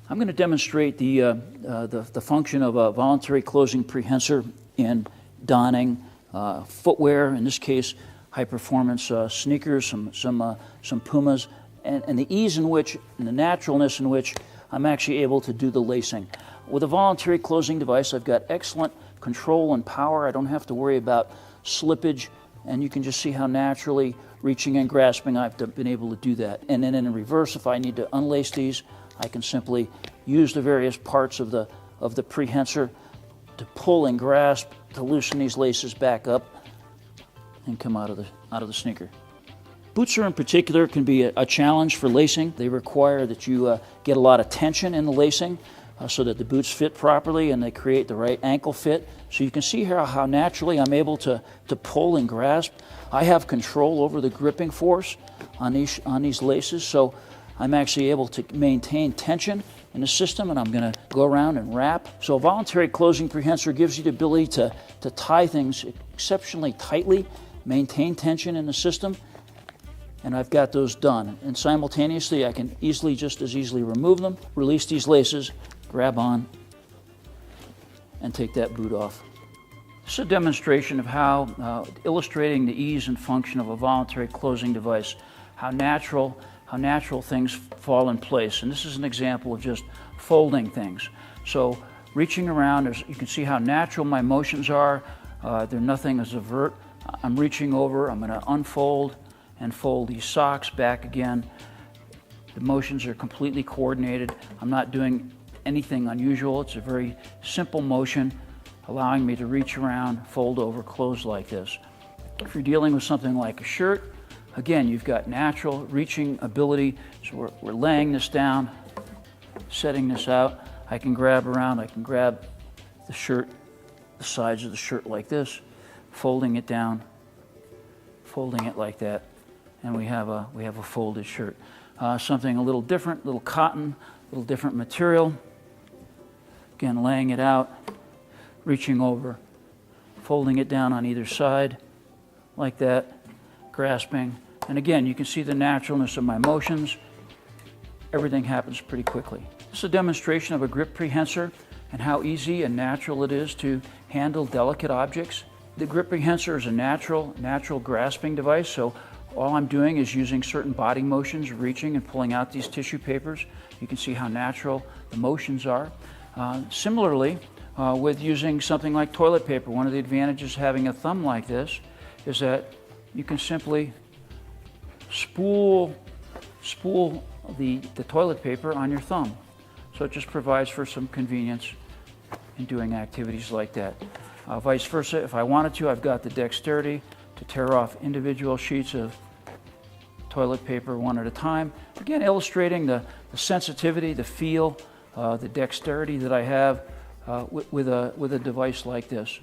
I'm going to demonstrate the function of a voluntary closing prehensor in donning footwear, in this case high-performance sneakers, some Pumas, and the ease in which, and the naturalness in which I'm actually able to do the lacing. With a voluntary closing device, I've got excellent control and power. I don't have to worry about slippage, and you can just see how naturally reaching and grasping I've been able to do that. And then in reverse, if I need to unlace these, I can simply use the various parts of the prehensor to pull and grasp to loosen these laces back up and come out of the sneaker. Boots in particular can be a challenge for lacing. They require that you get a lot of tension in the lacing so that the boots fit properly and they create the right ankle fit. So you can see here how naturally I'm able to pull and grasp. I have control over the gripping force on these laces, so I'm actually able to maintain tension in the system, and I'm going to go around and wrap. So a voluntary closing prehensor gives you the ability to tie things exceptionally tightly, maintain tension in the system, and I've got those done. And simultaneously, I can just as easily remove them, release these laces, grab on, and take that boot off. This is a demonstration of how, illustrating the ease and function of a voluntary closing device, how natural things fall in place. And this is an example of just folding things. So reaching around, you can see how natural my motions are. They're nothing as avert. I'm reaching over, I'm going to unfold and fold these socks back again. The motions are completely coordinated. I'm not doing anything unusual. It's a very simple motion, allowing me to reach around, fold over, close like this. If you're dealing with something like a shirt, again, you've got natural reaching ability. So we're laying this down, setting this out. I can grab around, I can grab the shirt, the sides of the shirt like this, folding it down, folding it like that, and we have a folded shirt. Something a little different, little cotton, a little different material. Again, laying it out, reaching over, folding it down on either side like that, grasping. And again, you can see the naturalness of my motions. Everything happens pretty quickly. This is a demonstration of a grip prehensor and how easy and natural it is to handle delicate objects. The grip prehensor is a natural grasping device, so all I'm doing is using certain body motions, reaching and pulling out these tissue papers. You can see how natural the motions are. Similarly, with using something like toilet paper, one of the advantages of having a thumb like this is that you can simply spool the toilet paper on your thumb. So it just provides for some convenience in doing activities like that. Vice versa, if I wanted to, I've got the dexterity to tear off individual sheets of toilet paper one at a time. Again, illustrating the sensitivity, the feel, the dexterity that I have with a device like this.